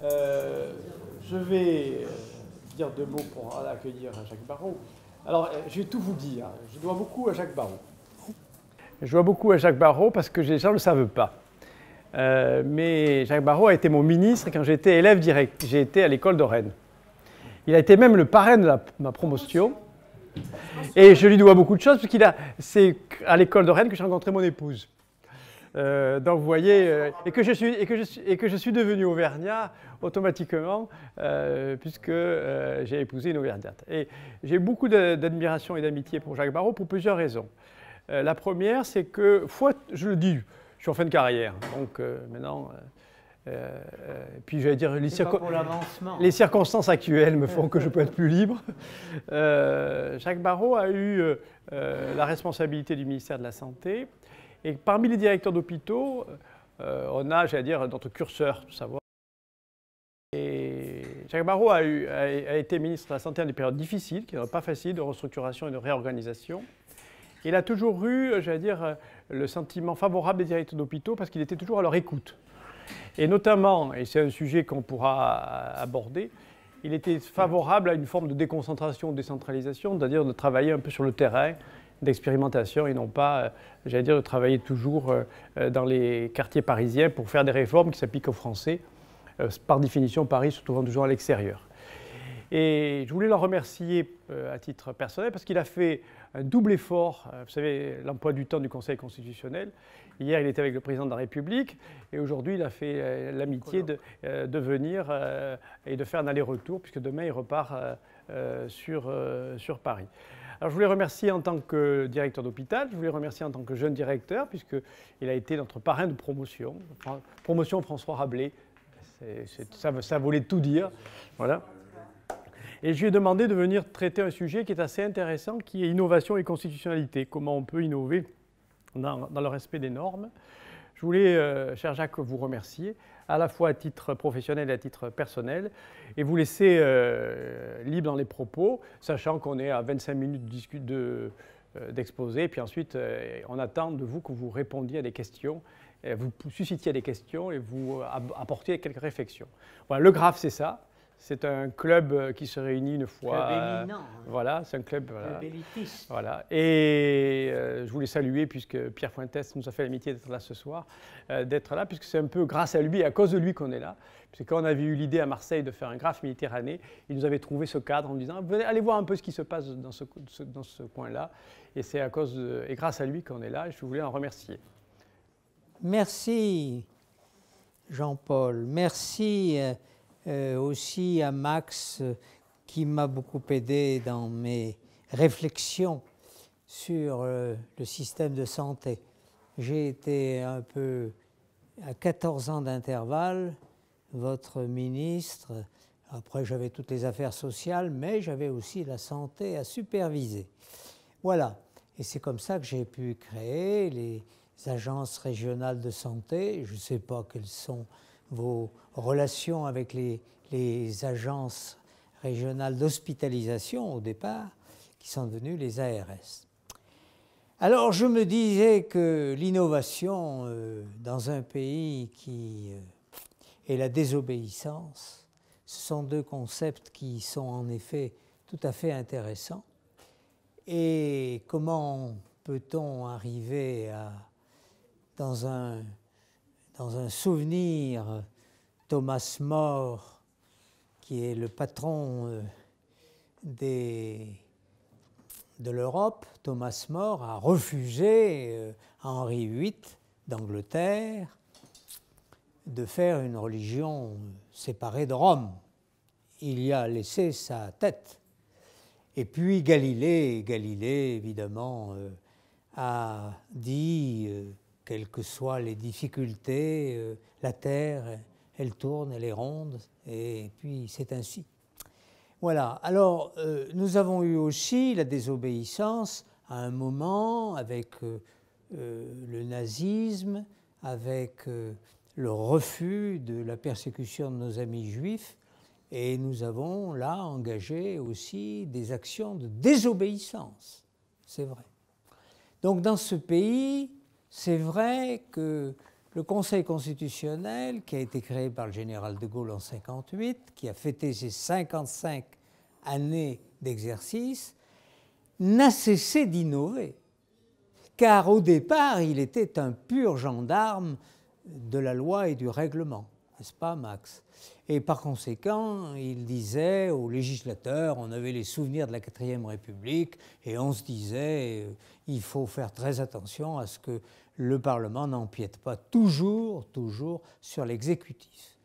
Euh, je vais dire deux mots pour accueillir Jacques Barrot. Alors, je vais tout vous dire. Je dois beaucoup à Jacques Barrot. Je dois beaucoup à Jacques Barrot parce que les gens ne le savent pas. Mais Jacques Barrot a été mon ministre quand j'étais élève direct. J'ai été à l'école de Rennes. Il a été même le parrain de ma promotion. Et je lui dois beaucoup de choses, c'est à l'école de Rennes que j'ai rencontré mon épouse. Donc vous voyez, et que je suis devenu auvergnat automatiquement, puisque j'ai épousé une auvergnate. Et j'ai beaucoup d'admiration et d'amitié pour Jacques Barrot pour plusieurs raisons. La première, c'est que, je le dis, je suis en fin de carrière, donc maintenant... puis j'allais dire, les circonstances actuelles me font que je peux être plus libre. Jacques Barrot a eu la responsabilité du ministère de la Santé. Et parmi les directeurs d'hôpitaux, on a, j'allais dire, notre curseur de savoir. Et Jacques Barrot a été ministre de la Santé à des périodes difficiles, qui n'étaient pas faciles, de restructuration et de réorganisation. Il a toujours eu, j'allais dire, le sentiment favorable des directeurs d'hôpitaux parce qu'il était toujours à leur écoute. Et notamment, et c'est un sujet qu'on pourra aborder, il était favorable à une forme de déconcentration, de décentralisation, c'est-à-dire de travailler un peu sur le terrain, d'expérimentation et non pas, j'allais dire, de travailler toujours dans les quartiers parisiens pour faire des réformes qui s'appliquent aux Français. Par définition, Paris se trouvant toujours à l'extérieur. Et je voulais le remercier à titre personnel parce qu'il a fait un double effort. Vous savez, l'emploi du temps du Conseil constitutionnel. Hier, il était avec le président de la République et aujourd'hui, il a fait l'amitié de venir et de faire un aller-retour puisque demain, il repart sur Paris. Alors, je voulais remercier en tant que directeur d'hôpital, je voulais remercier en tant que jeune directeur puisqu'il a été notre parrain de promotion, promotion François Rabelais. Ça voulait tout dire. Voilà. Et je lui ai demandé de venir traiter un sujet qui est assez intéressant, qui est innovation et constitutionnalité. Comment on peut innover dans le respect des normes. Je voulais, cher Jacques, vous remercier, à la fois à titre professionnel et à titre personnel, et vous laisser libre dans les propos, sachant qu'on est à 25 minutes d'exposé, puis ensuite, on attend de vous que vous répondiez à des questions, vous suscitiez des questions et vous apportiez quelques réflexions. Voilà, le GRAF, c'est ça. C'est un club qui se réunit une fois. Club éminent. Voilà, c'est un club. Club élitiste. Voilà. Et je voulais saluer, puisque Pierre Fuentes nous a fait l'amitié d'être là ce soir, puisque c'est un peu grâce à lui et à cause de lui qu'on est là. Puisque quand on avait eu l'idée à Marseille de faire un GRAF Méditerranée, il nous avait trouvé ce cadre en nous disant venez, allez voir un peu ce qui se passe dans ce coin-là. Et c'est et grâce à lui qu'on est là, et je voulais en remercier. Merci, Jean-Paul. Merci. Aussi à Max qui m'a beaucoup aidé dans mes réflexions sur le système de santé. J'ai été un peu à 14 ans d'intervalle votre ministre. Après, j'avais toutes les affaires sociales, mais j'avais aussi la santé à superviser. Voilà. Et c'est comme ça que j'ai pu créer les agences régionales de santé. Je ne sais pas quelles sont vos relations avec les agences régionales d'hospitalisation au départ, qui sont devenues les ARS. Alors je me disais que l'innovation dans un pays qui est la désobéissance, ce sont deux concepts qui sont en effet tout à fait intéressants. Et comment peut-on arriver dans un souvenir, Thomas More, qui est le patron de l'Europe, Thomas More a refusé à Henri VIII d'Angleterre de faire une religion séparée de Rome. Il y a laissé sa tête. Et puis Galilée évidemment, a dit... quelles que soient les difficultés, la Terre, elle tourne, elle est ronde, et puis c'est ainsi. Voilà. Alors, nous avons eu aussi la désobéissance à un moment avec le nazisme, avec le refus de la persécution de nos amis juifs, et nous avons là engagé aussi des actions de désobéissance, c'est vrai. Donc dans ce pays, c'est vrai que le Conseil constitutionnel, qui a été créé par le général de Gaulle en 1958, qui a fêté ses 55 années d'exercice, n'a cessé d'innover. Car au départ, il était un pur gendarme de la loi et du règlement, n'est-ce pas, Max? Et par conséquent, il disait aux législateurs, on avait les souvenirs de la 4e République, et on se disait, il faut faire très attention à ce que le Parlement n'empiète pas toujours sur l'exécutif.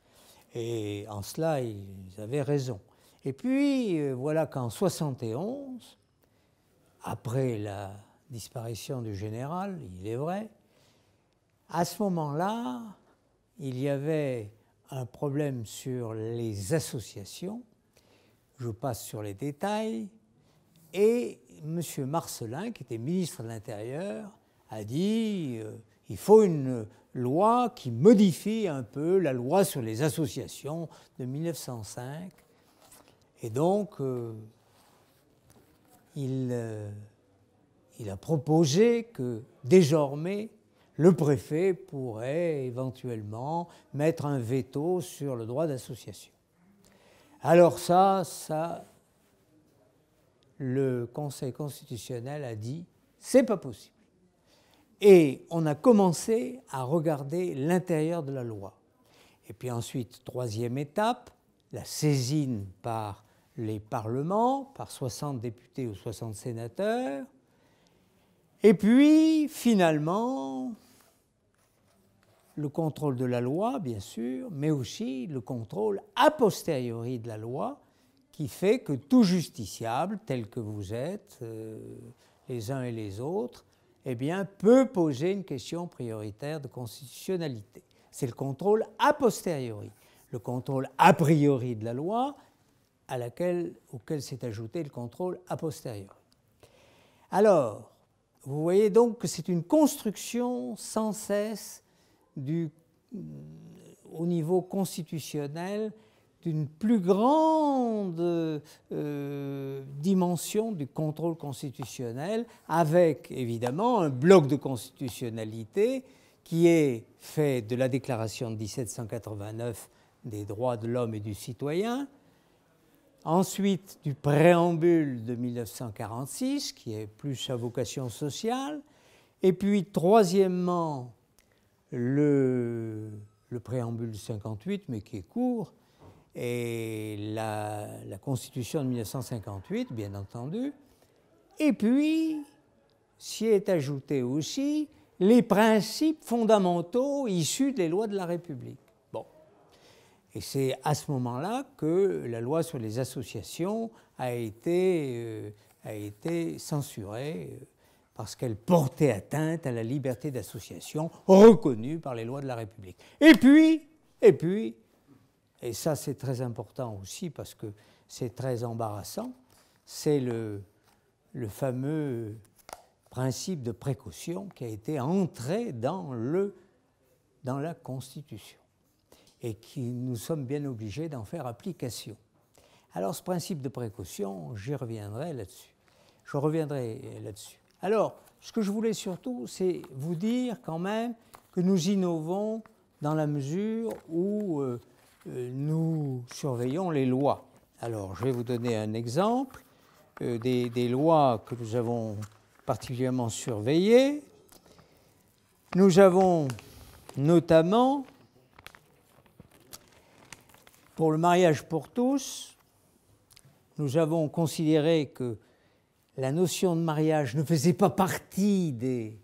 Et en cela, ils avaient raison. Et puis, voilà qu'en 1971, après la disparition du général, il est vrai, à ce moment-là, il y avait un problème sur les associations. Je passe sur les détails. Et M. Marcellin, qui était ministre de l'Intérieur, a dit il faut une loi qui modifie un peu la loi sur les associations de 1905. Et donc, il a proposé que désormais, le préfet pourrait éventuellement mettre un veto sur le droit d'association. Alors ça, le Conseil constitutionnel a dit c'est pas possible. Et on a commencé à regarder l'intérieur de la loi. Et puis ensuite, troisième étape, la saisine par les parlements, par 60 députés ou 60 sénateurs. Et puis, finalement, le contrôle de la loi, bien sûr, mais aussi le contrôle a posteriori de la loi, qui fait que tout justiciable, tel que vous êtes, les uns et les autres, eh bien, peut poser une question prioritaire de constitutionnalité. C'est le contrôle a posteriori. Le contrôle a priori de la loi, auquel s'est ajouté le contrôle a posteriori. Alors, vous voyez donc que c'est une construction sans cesse au niveau constitutionnel d'une plus grande dimension du contrôle constitutionnel, avec évidemment un bloc de constitutionnalité qui est fait de la Déclaration de 1789 des droits de l'homme et du citoyen, ensuite du préambule de 1946, qui est plus à vocation sociale, et puis troisièmement le préambule de 58, mais qui est court, et la Constitution de 1958, bien entendu, et puis s'y est ajouté aussi les principes fondamentaux issus des lois de la République. Bon. Et c'est à ce moment-là que la loi sur les associations a été censurée parce qu'elle portait atteinte à la liberté d'association reconnue par les lois de la République. Et puis, et ça c'est très important aussi parce que c'est très embarrassant, c'est le fameux principe de précaution qui a été entré dans la Constitution et qui nous sommes bien obligés d'en faire application. Alors ce principe de précaution, je reviendrai là-dessus. Alors, ce que je voulais surtout, c'est vous dire quand même que nous innovons dans la mesure où nous surveillons les lois. Alors, je vais vous donner un exemple des lois que nous avons particulièrement surveillées. Nous avons notamment, pour le mariage pour tous, nous avons considéré que la notion de mariage ne faisait pas partie des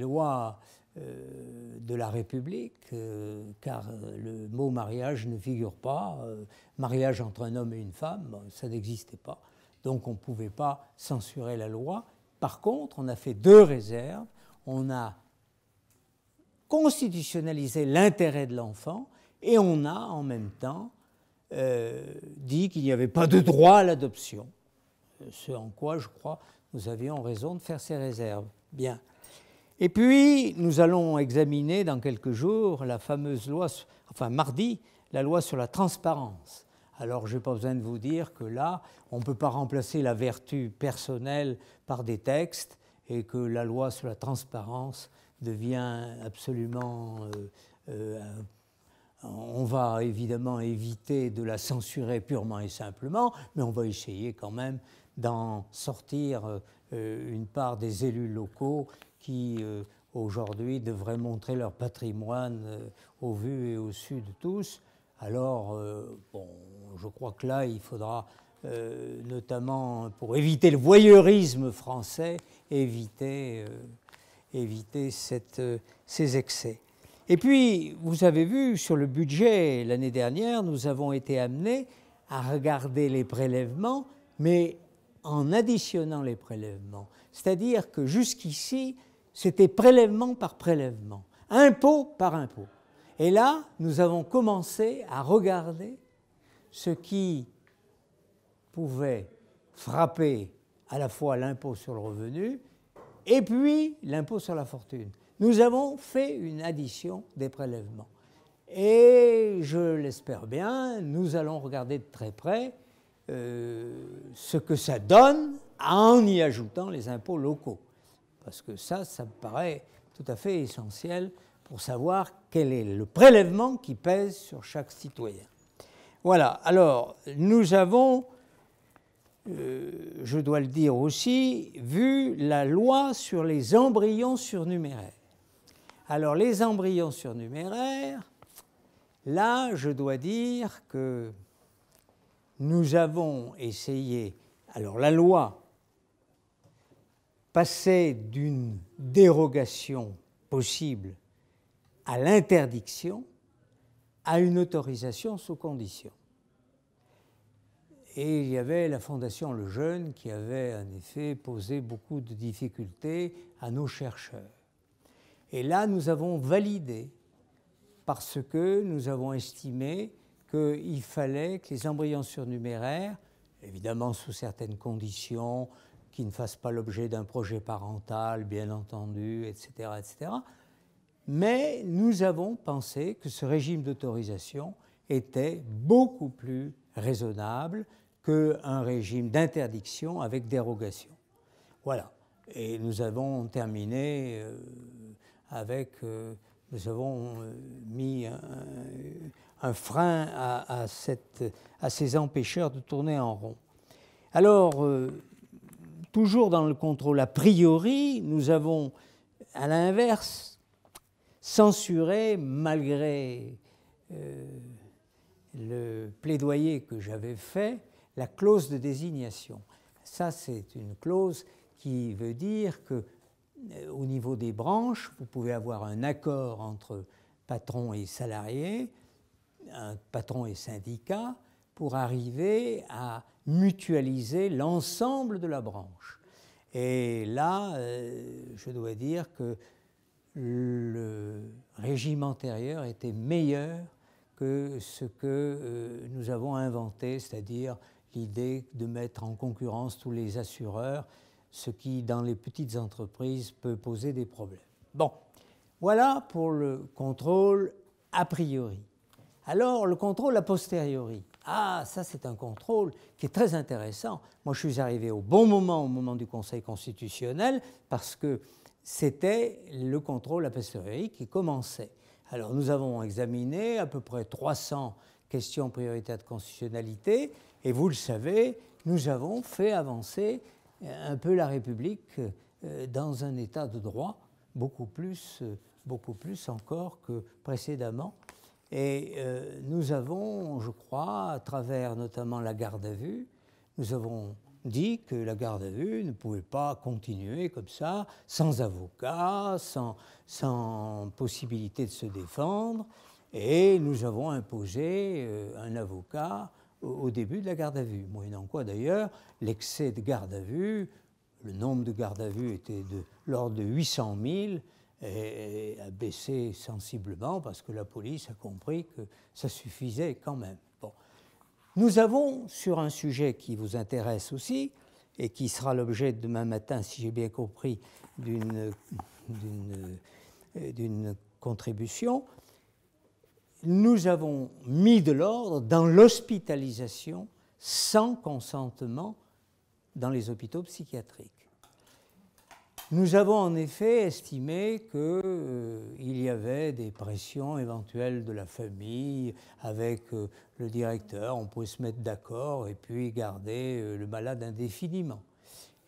lois de la République, car le mot mariage ne figure pas. Mariage entre un homme et une femme, ça n'existait pas. Donc on ne pouvait pas censurer la loi. Par contre, on a fait deux réserves. On a constitutionnalisé l'intérêt de l'enfant et on a en même temps dit qu'il n'y avait pas de droit à l'adoption. Ce en quoi, je crois, nous avions raison de faire ces réserves. Bien. Et puis, nous allons examiner dans quelques jours la fameuse loi, enfin mardi, la loi sur la transparence. Alors, je n'ai pas besoin de vous dire que là, on ne peut pas remplacer la vertu personnelle par des textes, et que la loi sur la transparence devient absolument... on va évidemment éviter de la censurer purement et simplement, mais on va essayer quand même d'en sortir une part des élus locaux qui, aujourd'hui, devraient montrer leur patrimoine au vu et au su de tous. Alors, bon, je crois que là, il faudra, notamment pour éviter le voyeurisme français, éviter ces excès. Et puis, vous avez vu, sur le budget, l'année dernière, nous avons été amenés à regarder les prélèvements, mais en additionnant les prélèvements. C'est-à-dire que jusqu'ici, c'était prélèvement par prélèvement, impôt par impôt. Et là, nous avons commencé à regarder ce qui pouvait frapper à la fois l'impôt sur le revenu et puis l'impôt sur la fortune. Nous avons fait une addition des prélèvements. Et je l'espère bien, nous allons regarder de très près ce que ça donne en y ajoutant les impôts locaux. Parce que ça me paraît tout à fait essentiel pour savoir quel est le prélèvement qui pèse sur chaque citoyen. Voilà, alors nous avons, je dois le dire aussi, vu la loi sur les embryons surnuméraires. Alors les embryons surnuméraires, là je dois dire que nous avons essayé, alors la loi passait d'une dérogation possible à l'interdiction à une autorisation sous condition. Et il y avait la Fondation Lejeune qui avait en effet posé beaucoup de difficultés à nos chercheurs. Et là, nous avons validé parce que nous avons estimé qu'il fallait que les embryons surnuméraires, évidemment sous certaines conditions, qui ne fassent pas l'objet d'un projet parental, bien entendu, etc., etc., mais nous avons pensé que ce régime d'autorisation était beaucoup plus raisonnable qu'un régime d'interdiction avec dérogation. Voilà. Et nous avons terminé nous avons mis un frein à ces empêcheurs de tourner en rond. Alors, toujours dans le contrôle a priori, nous avons, à l'inverse, censuré, malgré le plaidoyer que j'avais fait, la clause de désignation. Ça, c'est une clause qui veut dire que au niveau des branches, vous pouvez avoir un accord entre patrons et salariés, un patron et syndicat, pour arriver à mutualiser l'ensemble de la branche. Et là, je dois dire que le régime antérieur était meilleur que ce que nous avons inventé, c'est-à-dire l'idée de mettre en concurrence tous les assureurs, ce qui, dans les petites entreprises, peut poser des problèmes. Bon, voilà pour le contrôle a priori. Alors, le contrôle a posteriori. Ah, ça, c'est un contrôle qui est très intéressant. Moi, je suis arrivé au bon moment, au moment du Conseil constitutionnel, parce que c'était le contrôle a posteriori qui commençait. Alors, nous avons examiné à peu près 300 questions prioritaires de constitutionnalité, et vous le savez, nous avons fait avancer un peu la République dans un état de droit, beaucoup plus encore que précédemment. Et nous avons, je crois, à travers notamment la garde à vue, nous avons dit que la garde à vue ne pouvait pas continuer comme ça, sans avocat, sans possibilité de se défendre, et nous avons imposé un avocat au début de la garde à vue, moyennant quoi d'ailleurs l'excès de garde à vue, le nombre de gardes à vue était de l'ordre de 800 000 et a baissé sensiblement parce que la police a compris que ça suffisait quand même. Bon. Nous avons, sur un sujet qui vous intéresse aussi et qui sera l'objet demain matin, si j'ai bien compris, d'une contribution, nous avons mis de l'ordre dans l'hospitalisation sans consentement dans les hôpitaux psychiatriques. Nous avons en effet estimé qu'il y avait des pressions éventuelles de la famille avec le directeur. On pouvait se mettre d'accord et puis garder le malade indéfiniment.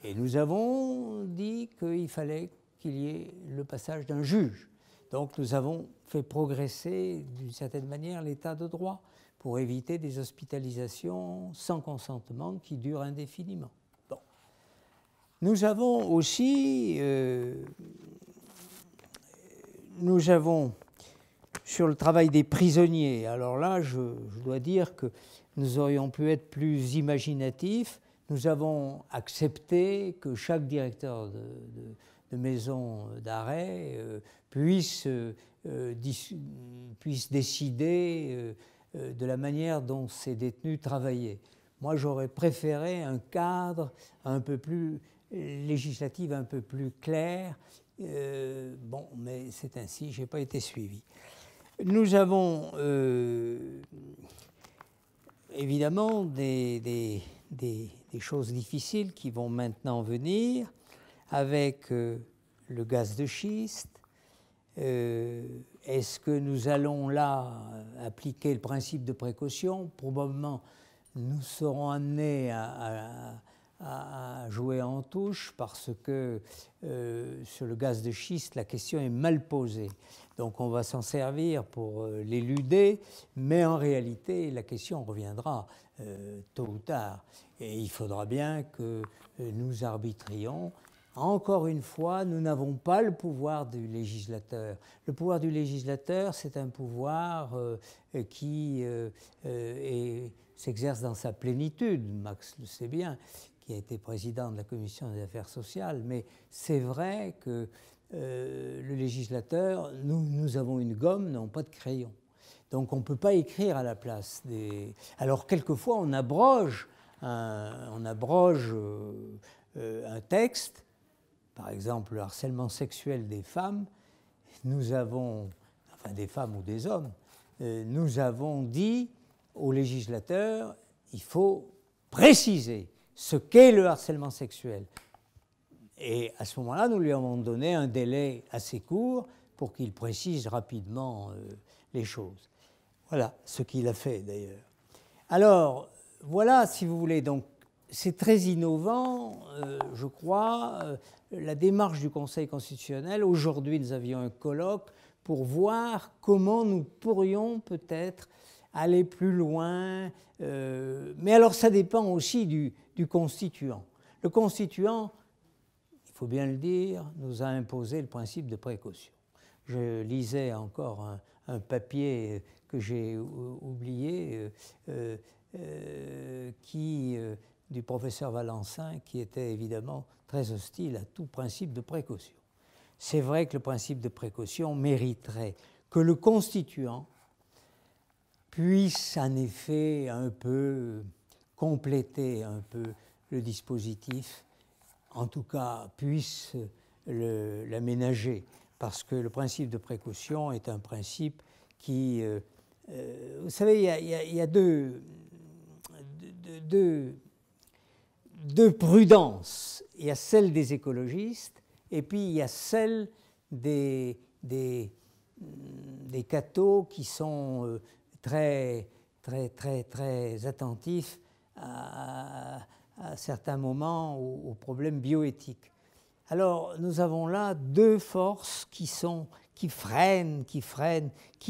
Et nous avons dit qu'il fallait qu'il y ait le passage d'un juge. Donc nous avons fait progresser d'une certaine manière l'état de droit pour éviter des hospitalisations sans consentement qui durent indéfiniment. Bon. Nous avons aussi, sur le travail des prisonniers, alors là je dois dire que nous aurions pu être plus imaginatifs. Nous avons accepté que chaque directeur de maison d'arrêt puisse décider de la manière dont ces détenus travaillaient. Moi, j'aurais préféré un cadre un peu plus législatif, un peu plus clair. Bon, mais c'est ainsi, je n'ai pas été suivi. Nous avons évidemment des choses difficiles qui vont maintenant venir avec le gaz de schiste. Est-ce que nous allons là appliquer le principe de précaution? Probablement, nous serons amenés à jouer en touche parce que sur le gaz de schiste, la question est mal posée. Donc on va s'en servir pour l'éluder, mais en réalité, la question reviendra tôt ou tard. Et il faudra bien que nous arbitrions. Encore une fois, nous n'avons pas le pouvoir du législateur. Le pouvoir du législateur, c'est un pouvoir qui s'exerce dans sa plénitude. Max le sait bien, qui a été président de la Commission des affaires sociales. Mais c'est vrai que le législateur, nous avons une gomme, non pas de crayon. Donc on ne peut pas écrire à la place des... Alors quelquefois, on abroge un texte. Par exemple, le harcèlement sexuel des femmes, nous avons, enfin des femmes ou des hommes, nous avons dit au législateur, il faut préciser ce qu'est le harcèlement sexuel. Et à ce moment-là, nous lui avons donné un délai assez court pour qu'il précise rapidement les choses. Voilà ce qu'il a fait d'ailleurs. Alors, voilà, si vous voulez, donc, c'est très innovant, je crois, la démarche du Conseil constitutionnel. Aujourd'hui, nous avions un colloque pour voir comment nous pourrions peut-être aller plus loin. Mais alors, ça dépend aussi du constituant. Le constituant, il faut bien le dire, nous a imposé le principe de précaution. Je lisais encore un papier que j'ai oublié du professeur Valencin, qui était évidemment très hostile à tout principe de précaution. C'est vrai que le principe de précaution mériterait que le constituant puisse en effet un peu compléter un peu le dispositif, en tout cas puisse l'aménager, parce que le principe de précaution est un principe qui... vous savez, il y a deux prudence. Il y a celle des écologistes et puis il y a celle des cathos qui sont très attentifs à certains moments aux problèmes bioéthiques. Alors nous avons là deux forces qui freinent, qui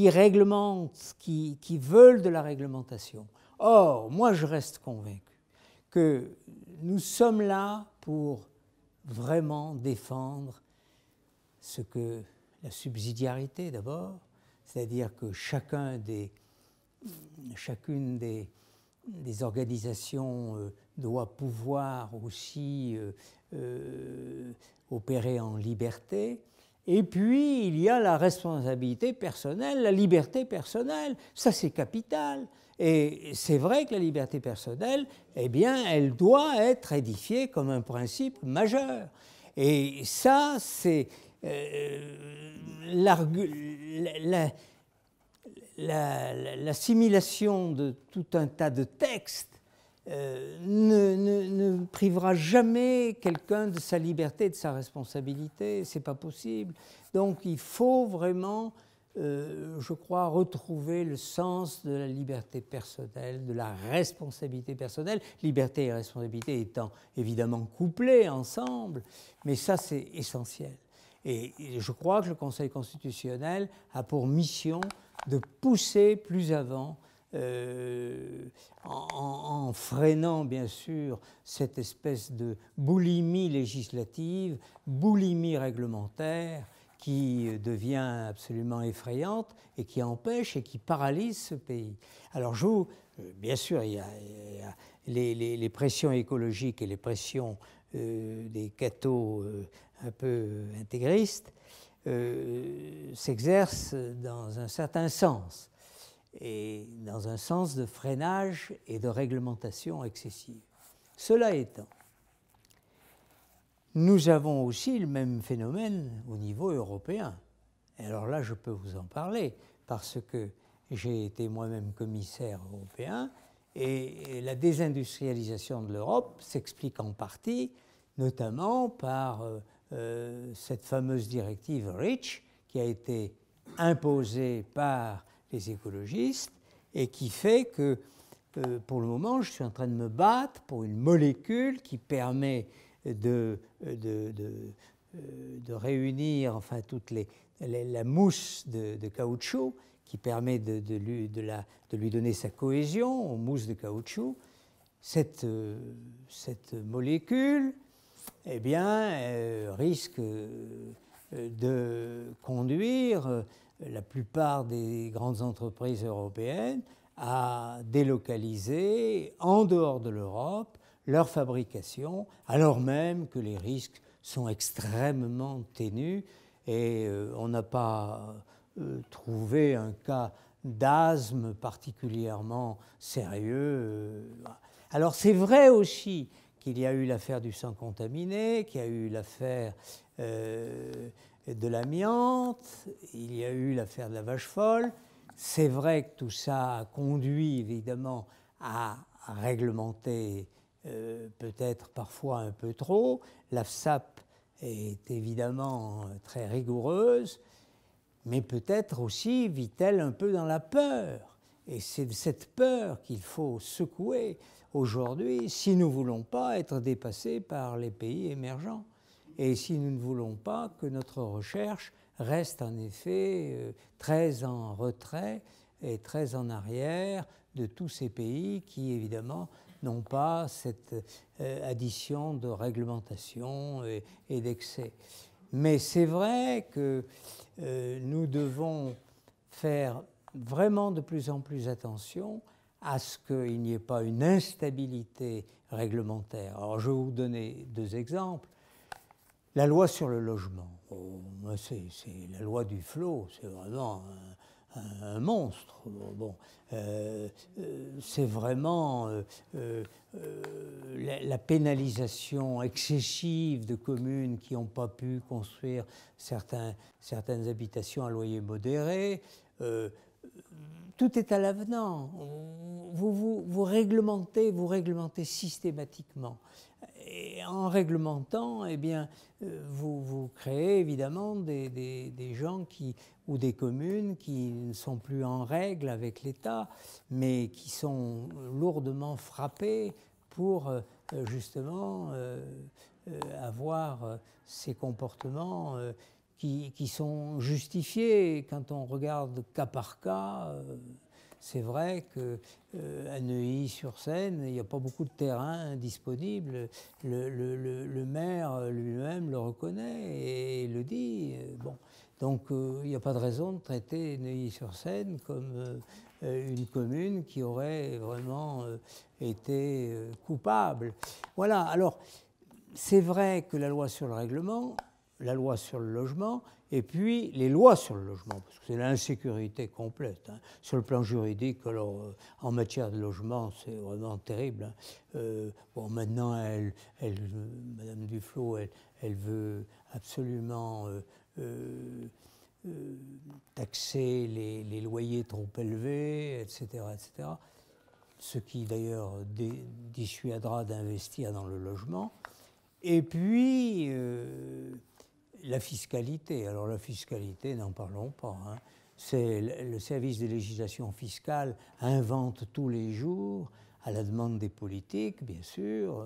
réglementent, qui veulent de la réglementation. Or, moi je reste convaincu que nous sommes là pour vraiment défendre ce que la subsidiarité d'abord, c'est-à-dire que chacune des organisations doit pouvoir aussi opérer en liberté. Et puis, il y a la responsabilité personnelle, la liberté personnelle, ça c'est capital. Et c'est vrai que la liberté personnelle, eh bien, elle doit être édifiée comme un majeur. Et ça, c'est l'assimilation de tout un tas de textes ne privera jamais quelqu'un de sa liberté, de sa responsabilité. C'est pas possible. Donc il faut vraiment, je crois, retrouver le sens de la liberté personnelle, de la responsabilité personnelle, liberté et responsabilité étant évidemment couplées ensemble, mais ça c'est essentiel. Et je crois que le Conseil constitutionnel a pour mission de pousser plus avant, en freinant bien sûr cette espèce de boulimie législative, boulimie réglementaire qui devient absolument effrayante et qui empêche et qui paralyse ce pays. Alors bien sûr, il y a les pressions écologiques et les pressions des cathos un peu intégristes s'exercent dans un certain sens, et dans un sens de freinage et de réglementation excessive. Cela étant, nous avons aussi le même phénomène au niveau européen. Et alors là, je peux vous en parler, parce que j'ai été moi-même commissaire européen, et la désindustrialisation de l'Europe s'explique en partie, notamment par cette fameuse directive REACH, qui a été imposée par les écologistes, et qui fait que, pour le moment, je suis en train de me battre pour une molécule qui permet de réunir enfin toute la mousse de caoutchouc, qui permet de lui donner sa cohésion aux mousses de caoutchouc. Cette molécule, eh bien, risque de conduire la plupart des grandes entreprises européennes à délocaliser en dehors de l'Europe leur fabrication, alors même que les risques sont extrêmement ténus, et on n'a pas trouvé un cas d'asthme particulièrement sérieux. Alors c'est vrai aussi qu'il y a eu l'affaire du sang contaminé, qu'il y a eu l'affaire de l'amiante, il y a eu l'affaire de la vache folle. C'est vrai que tout ça a conduit évidemment à réglementer peut-être parfois un peu trop. L'AFSAP est évidemment très rigoureuse, mais peut-être aussi vit-elle un peu dans la peur. Et c'est de cette peur qu'il faut secouer aujourd'hui si nous ne voulons pas être dépassés par les pays émergents. Et si nous ne voulons pas que notre recherche reste en effet très en retrait et très en arrière de tous ces pays qui, évidemment, n'ont pas cette addition de réglementation et d'excès. Mais c'est vrai que nous devons faire vraiment de plus en plus attention à ce qu'il n'y ait pas une instabilité réglementaire. Alors, je vais vous donner deux exemples. La loi sur le logement, c'est la loi du flot, c'est vraiment un monstre. C'est vraiment la pénalisation excessive de communes qui n'ont pas pu construire certaines habitations à loyer modéré. Tout est à l'avenant. Vous réglementez systématiquement. Et en réglementant, eh bien, vous créez évidemment des gens ou des communes qui ne sont plus en règle avec l'État, mais qui sont lourdement frappées pour justement avoir ces comportements qui sont justifiés. Quand on regarde cas par cas, c'est vrai qu'à Neuilly-sur-Seine, il n'y a pas beaucoup de terrain disponible. Le maire lui-même le reconnaît et le dit. Bon. Donc il n'y a pas de raison de traiter Neuilly-sur-Seine comme une commune qui aurait vraiment été coupable. Voilà, alors c'est vrai que la loi sur le règlement, la loi sur le logement, et puis les lois sur le logement, parce que c'est l'insécurité complète. Hein. Sur le plan juridique, alors en matière de logement, c'est vraiment terrible. Hein. Bon, maintenant, Madame Duflot, elle veut absolument taxer les loyers trop élevés, etc., etc. ce qui d'ailleurs dissuadera d'investir dans le logement. Et puis, la fiscalité. Alors la fiscalité, n'en parlons pas. Hein. Le service de législation fiscale invente tous les jours, à la demande des politiques, bien sûr,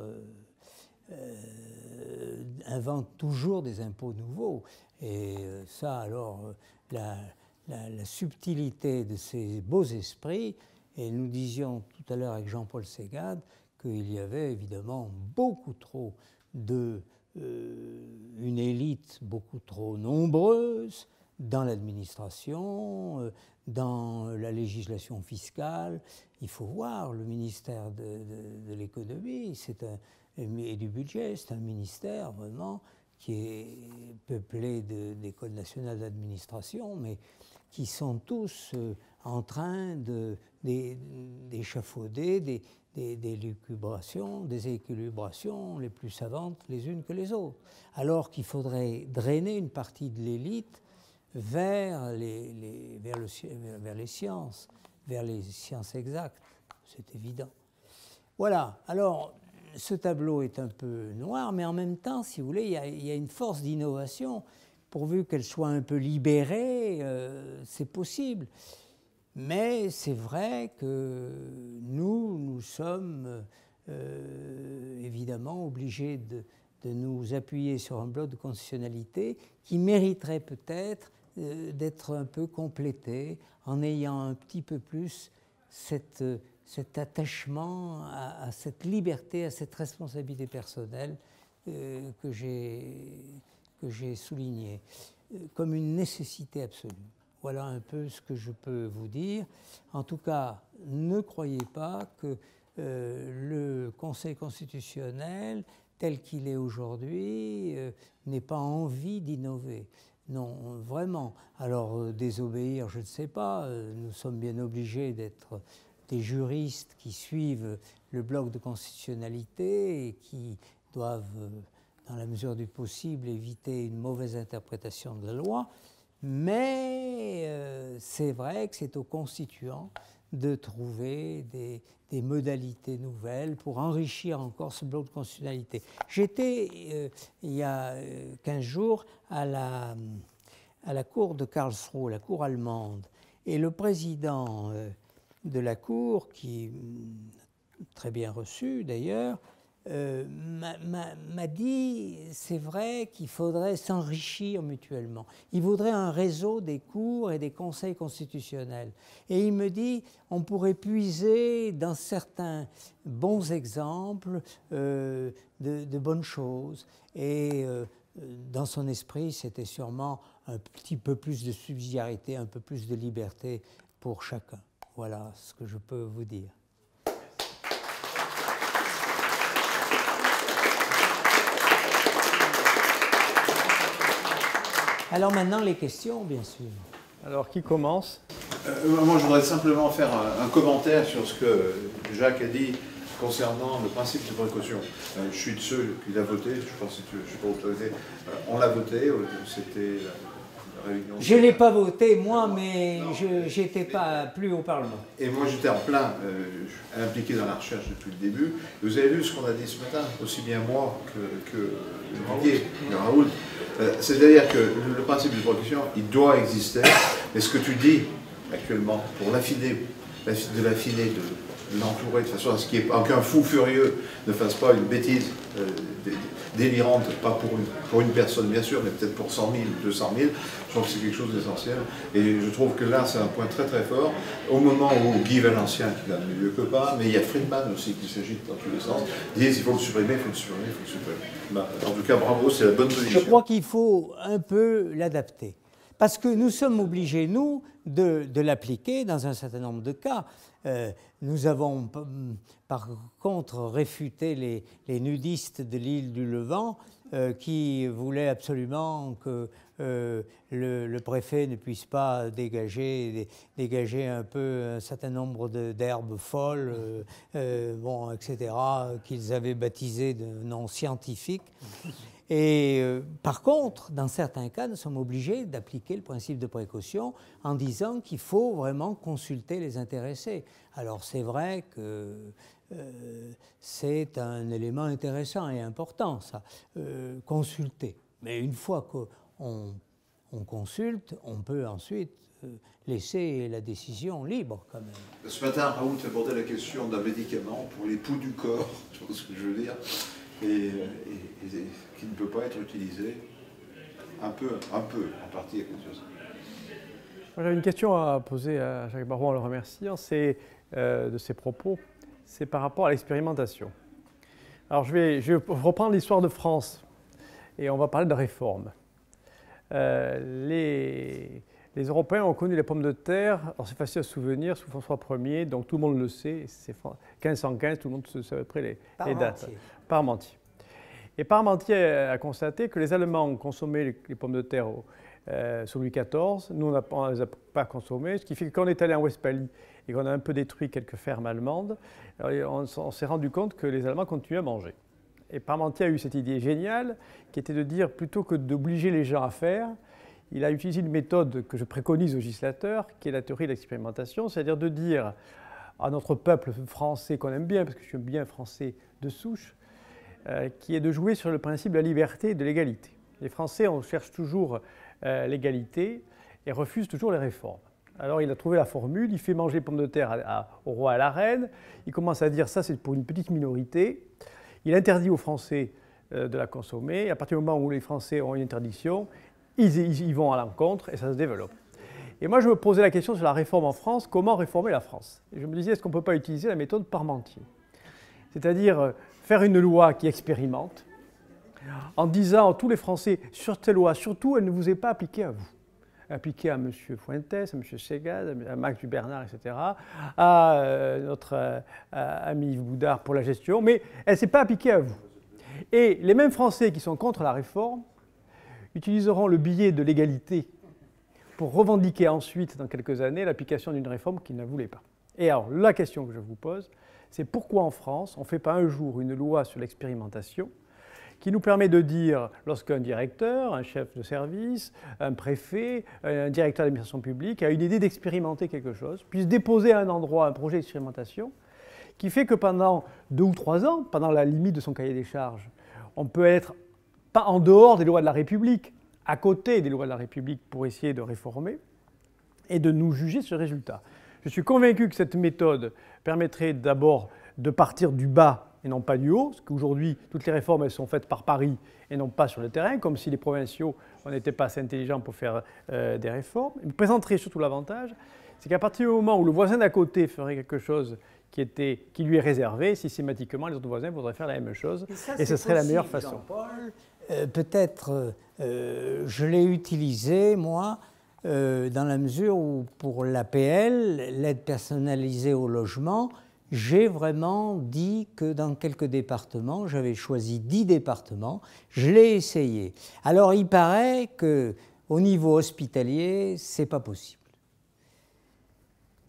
invente toujours des impôts nouveaux. Et ça, alors, la subtilité de ces beaux esprits, et nous disions tout à l'heure avec Jean-Paul Ségade qu'il y avait évidemment beaucoup trop une élite beaucoup trop nombreuse dans l'administration, dans la législation fiscale. Il faut voir le ministère de l'économie et du budget, c'est un ministère vraiment qui est peuplé d'écoles nationales d'administration, mais qui sont tous en train d'échafauder des lucubrations, des équilibrations les plus savantes les unes que les autres. Alors qu'il faudrait drainer une partie de l'élite vers les sciences, vers les sciences exactes, c'est évident. Voilà, alors ce tableau est un peu noir, mais en même temps, si vous voulez, il y a une force d'innovation. Pourvu qu'elle soit un peu libérée, c'est possible. Mais c'est vrai que nous sommes évidemment obligés de nous appuyer sur un bloc de conditionnalité qui mériterait peut-être d'être un peu complété en ayant un petit peu plus cet attachement à cette liberté, à cette responsabilité personnelle que j'ai souligné comme une nécessité absolue. Voilà un peu ce que je peux vous dire. En tout cas, ne croyez pas que le Conseil constitutionnel, tel qu'il est aujourd'hui, n'ait pas envie d'innover. Non, vraiment. Alors, désobéir, je ne sais pas. Nous sommes bien obligés d'être des juristes qui suivent le bloc de constitutionnalité et qui doivent, dans la mesure du possible, éviter une mauvaise interprétation de la loi. Mais c'est vrai que c'est aux constituants de trouver des modalités nouvelles pour enrichir encore ce bloc de constitutionnalité. J'étais, il y a 15 jours, à la cour de Karlsruhe, la cour allemande, et le président de la cour, qui très bien reçu d'ailleurs, m'a dit, c'est vrai qu'il faudrait s'enrichir mutuellement. Il voudrait un réseau des cours et des conseils constitutionnels. Et il me dit, on pourrait puiser dans certains bons exemples de bonnes choses. Et dans son esprit, c'était sûrement un petit peu plus de subsidiarité, un peu plus de liberté pour chacun. Voilà ce que je peux vous dire. Alors maintenant, les questions, bien sûr. Alors, qui commence ? Moi, je voudrais simplement faire un commentaire sur ce que Jacques a dit concernant le principe de précaution. Je suis de ceux qui l'a voté, je pense que je ne suis pas autorisé. On l'a voté, c'était la réunion. Je ne l'ai pas voté, moi, mais je n'étais pas plus au Parlement. Et moi, j'étais en plein impliqué dans la recherche depuis le début. Vous avez vu ce qu'on a dit ce matin, aussi bien moi que Raoul. C'est-à-dire que le principe de précaution, il doit exister, mais ce que tu dis actuellement, pour l'affiner, de l'entourer de façon à ce qu'aucun fou furieux ne fasse pas une bêtise délirante, pas pour une personne bien sûr, mais peut-être pour 100 000 ou 200 000, je trouve que c'est quelque chose d'essentiel. Et je trouve que là, c'est un point très très fort. Au moment où Guy Valencien, qui gagne mieux que pas, mais il y a Friedman aussi qui s'agite dans tous les sens, disent il faut le supprimer, il faut le supprimer, il faut le supprimer. En tout cas, bravo, c'est la bonne position. Je crois qu'il faut un peu l'adapter. Parce que nous sommes obligés, nous, de l'appliquer dans un certain nombre de cas. Nous avons, par contre, réfuté les nudistes de l'île du Levant qui voulaient absolument que le le préfet ne puisse pas dégager un peu un certain nombre d'herbes folles, bon, etc., qu'ils avaient baptisées de noms scientifiques. Et par contre, dans certains cas, nous sommes obligés d'appliquer le principe de précaution en disant qu'il faut vraiment consulter les intéressés. Alors c'est vrai que c'est un élément intéressant et important, ça, consulter. Mais une fois qu'on consulte, on peut ensuite laisser la décision libre quand même. Ce matin, Raoult abordait la question d'un médicament pour les poux du corps, je pense ce que je veux dire, et qui ne peut pas être utilisé un peu, en partie à cause de ça. J'avais une question à poser à Jacques Barrot en le remerciant, c'est de ses propos, c'est par rapport à l'expérimentation. Alors je vais reprendre l'histoire de France et on va parler de réforme. Les Européens ont connu les pommes de terre, alors c'est facile à se souvenir, sous François Ier, donc tout le monde le sait, c'est 1515, tout le monde sait à peu près les dates. Parmentier. Et Parmentier a constaté que les Allemands consommaient les pommes de terre sous Louis XIV, nous on ne les a pas consommées, ce qui fait que quand on est allé en Westphalie et qu'on a un peu détruit quelques fermes allemandes, on s'est rendu compte que les Allemands continuaient à manger. Et Parmentier a eu cette idée géniale qui était de dire, plutôt que d'obliger les gens à faire, il a utilisé une méthode que je préconise aux législateurs, qui est la théorie de l'expérimentation, c'est-à-dire de dire à notre peuple français qu'on aime bien, parce que je suis bien français de souche, qui est de jouer sur le principe de la liberté et de l'égalité. Les Français, on cherche toujours l'égalité et refusent toujours les réformes. Alors il a trouvé la formule, il fait manger les pommes de terre au roi et à la reine, il commence à dire ça c'est pour une petite minorité, il interdit aux Français de la consommer, et à partir du moment où les Français ont une interdiction, ils vont à l'encontre et ça se développe. Et moi je me posais la question sur la réforme en France, comment réformer la France? Et je me disais, est-ce qu'on ne peut pas utiliser la méthode Parmentier? C'est-à-dire faire une loi qui expérimente, en disant à tous les Français, sur cette loi, surtout, elle ne vous est pas appliquée à vous. Appliquée à M. Fuentes, à M. Segaz, à Max Bernard, etc., à notre ami Yves Boudard pour la gestion, mais elle ne s'est pas appliquée à vous. Et les mêmes Français qui sont contre la réforme utiliseront le billet de l'égalité pour revendiquer ensuite, dans quelques années, l'application d'une réforme qu'ils ne voulaient pas. Et alors, la question que je vous pose, c'est pourquoi en France, on ne fait pas un jour une loi sur l'expérimentation qui nous permet de dire, lorsqu'un directeur, un chef de service, un préfet, un directeur d'administration publique a une idée d'expérimenter quelque chose, puisse déposer à un endroit un projet d'expérimentation qui fait que pendant 2 ou 3 ans, pendant la limite de son cahier des charges, on peut être pas en dehors des lois de la République, à côté des lois de la République pour essayer de réformer et de nous juger ce résultat. Je suis convaincu que cette méthode permettrait d'abord de partir du bas et non pas du haut, parce qu'aujourd'hui, toutes les réformes elles sont faites par Paris et non pas sur le terrain, comme si les provinciaux n'étaient pas assez intelligents pour faire des réformes. Il me présenterait surtout l'avantage, c'est qu'à partir du moment où le voisin d'à côté ferait quelque chose qui lui est réservé, systématiquement, les autres voisins voudraient faire la même chose, et ce serait la meilleure façon. Peut-être, je l'ai utilisé, moi, dans la mesure où, pour l'APL, l'aide personnalisée au logement, j'ai vraiment dit que dans quelques départements, j'avais choisi 10 départements, je l'ai essayé. Alors, il paraît qu'au niveau hospitalier, ce n'est pas possible.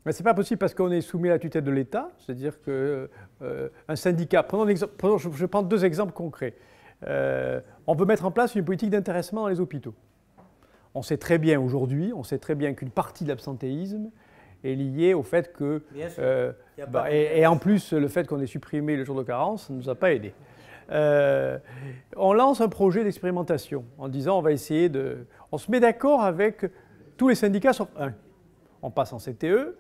Mais ce n'est pas possible parce qu'on est soumis à la tutelle de l'État, c'est-à-dire qu'un syndicat, je prends 2 exemples concrets. On veut mettre en place une politique d'intéressement dans les hôpitaux. On sait très bien aujourd'hui, on sait très bien qu'une partie de l'absentéisme est liée au fait que... et en plus, le fait qu'on ait supprimé le jour de carence ne nous a pas aidés. On lance un projet d'expérimentation en disant on va essayer de... On se met d'accord avec tous les syndicats sauf un. On passe en CTE,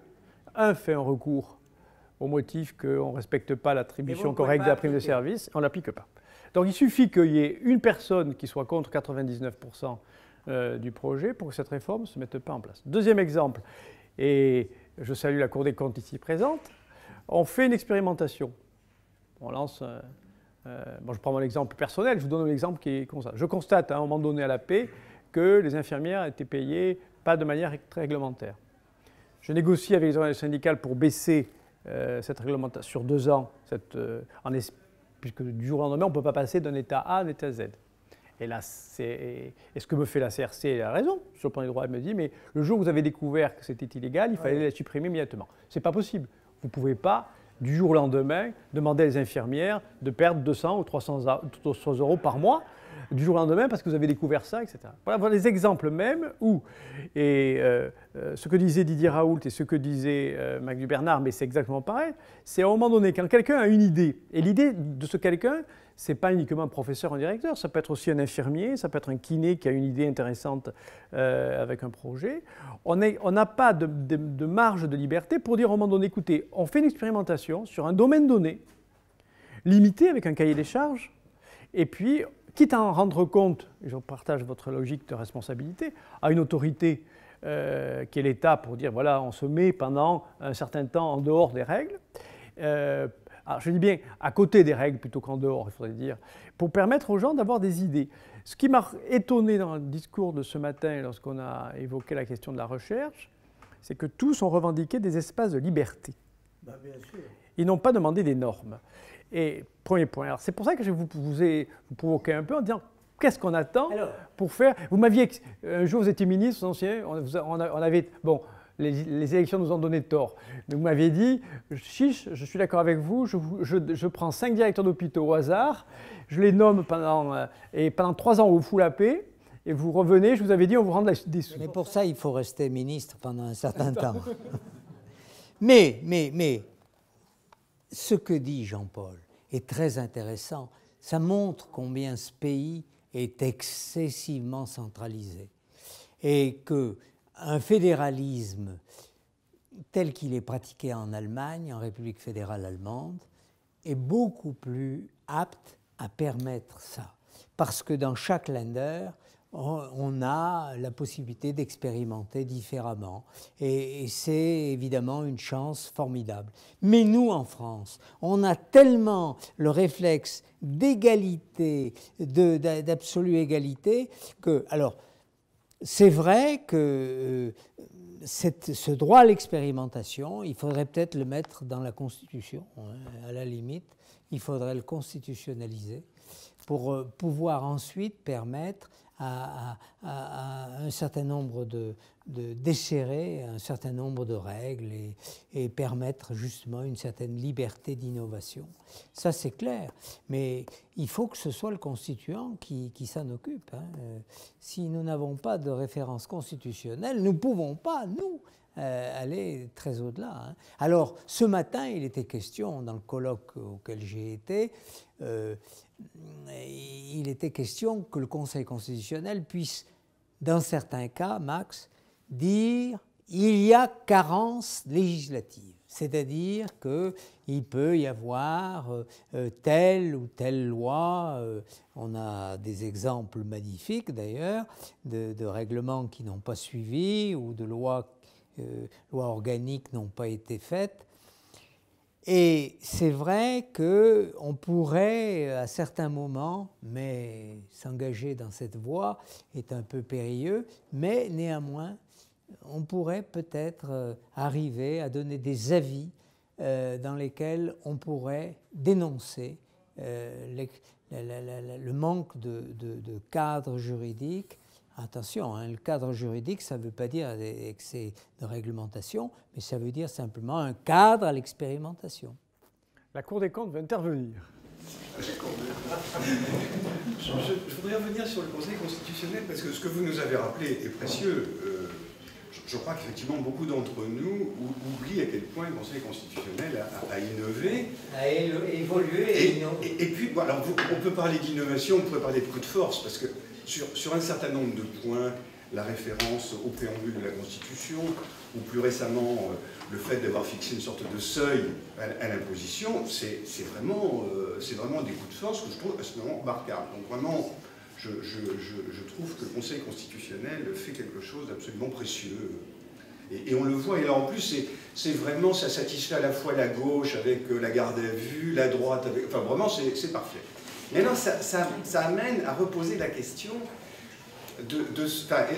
un fait un recours au motif qu'on ne respecte pas l'attribution correcte de la prime de service, on ne l'applique pas. Donc il suffit qu'il y ait une personne qui soit contre 99% du projet pour que cette réforme ne se mette pas en place. Deuxième exemple, et je salue la Cour des comptes ici présente, on fait une expérimentation. On lance, je prends mon exemple personnel, je vous donne un exemple qui est comme ça. Je constate à un moment donné à la paix que les infirmières étaient payées pas de manière réglementaire. Je négocie avec les organisations syndicales pour baisser cette réglementation sur 2 ans, puisque du jour au lendemain, on ne peut pas passer d'un état A à un état Z. Et là, et ce que me fait la CRC, elle a raison, sur le plan des droits, elle me dit, mais le jour où vous avez découvert que c'était illégal, il fallait la supprimer immédiatement. Ce n'est pas possible. Vous ne pouvez pas, du jour au lendemain, demander à les infirmières de perdre 200 ou 300 € par mois, du jour au lendemain, parce que vous avez découvert ça, etc. Voilà des exemples même où, ce que disait Didier Raoult et ce que disait Mac Dubernard, mais c'est exactement pareil, c'est à un moment donné, quand quelqu'un a une idée, et l'idée de ce quelqu'un, ce n'est pas uniquement un professeur, un directeur, ça peut être aussi un infirmier, ça peut être un kiné qui a une idée intéressante avec un projet. On n'a pas de marge de liberté pour dire à un moment donné, écoutez, on fait une expérimentation sur un domaine donné, limité avec un cahier des charges, et puis, quitte à en rendre compte, et je partage votre logique de responsabilité, à une autorité qui est l'État pour dire, voilà, on se met pendant un certain temps en dehors des règles, alors je dis bien à côté des règles plutôt qu'en dehors, il faudrait dire, pour permettre aux gens d'avoir des idées. Ce qui m'a étonné dans le discours de ce matin, lorsqu'on a évoqué la question de la recherche, c'est que tous ont revendiqué des espaces de liberté. Bien sûr. Ils n'ont pas demandé des normes. Et premier point, c'est pour ça que je vous ai provoqué un peu en disant qu'est-ce qu'on attend pour faire. Vous m'aviez. Un jour, vous étiez ministre, ancien, on avait. Bon, les élections nous ont donné tort. Mais vous m'aviez dit chiche, je suis d'accord avec vous, je prends 5 directeurs d'hôpitaux au hasard, je les nomme pendant 3 ans, on vous fout la paix. Et vous revenez, je vous avais dit, on vous rend des sous. Mais pour ça, il faut rester ministre pendant un certain temps. Mais, ce que dit Jean-Paul est très intéressant. Ça montre combien ce pays est excessivement centralisé. Et qu'un fédéralisme tel qu'il est pratiqué en Allemagne, en République fédérale allemande, est beaucoup plus apte à permettre ça. Parce que dans chaque Länder, on a la possibilité d'expérimenter différemment. Et c'est évidemment une chance formidable. Mais nous, en France, on a tellement le réflexe d'égalité, d'absolue égalité, que... Alors, c'est vrai que ce droit à l'expérimentation, il faudrait peut-être le mettre dans la Constitution, hein, à la limite. Il faudrait le constitutionnaliser pour pouvoir ensuite permettre à un certain nombre desserrer un certain nombre de règles et permettre justement une certaine liberté d'innovation. Ça, c'est clair. Mais il faut que ce soit le constituant qui s'en occupe. Hein. Si nous n'avons pas de référence constitutionnelle, nous ne pouvons pas, nous, aller très au-delà. Hein. Alors, ce matin, il était question, dans le colloque auquel j'ai été, il était question que le Conseil constitutionnel puisse, dans certains cas, Max, dire il y a carence législative. C'est-à-dire qu'il peut y avoir telle ou telle loi, on a des exemples magnifiques d'ailleurs, de règlements qui n'ont pas suivi ou de lois organiques n'ont pas été faites. Et c'est vrai qu'on pourrait, à certains moments, mais s'engager dans cette voie est un peu périlleux, mais néanmoins, on pourrait peut-être arriver à donner des avis dans lesquels on pourrait dénoncer le manque de cadre juridique. Attention, hein, le cadre juridique, ça ne veut pas dire excès de réglementation, mais ça veut dire simplement un cadre à l'expérimentation. La Cour des comptes veut intervenir. Je voudrais revenir sur le Conseil constitutionnel, parce que ce que vous nous avez rappelé est précieux. Je crois qu'effectivement, beaucoup d'entre nous oublient à quel point le Conseil constitutionnel a innové. A évolué. Et puis, bon, alors, on peut parler d'innovation, on pourrait parler de coup de force, parce que sur un certain nombre de points, la référence au préambule de la Constitution, ou plus récemment le fait d'avoir fixé une sorte de seuil à l'imposition, c'est vraiment des coups de force que je trouve absolument remarquables. Donc vraiment, je trouve que le Conseil constitutionnel fait quelque chose d'absolument précieux. Et on le voit, et là en plus, c'est vraiment, ça satisfait à la fois la gauche avec la garde à vue, la droite avec... Enfin vraiment, c'est parfait. Et alors ça amène à reposer la question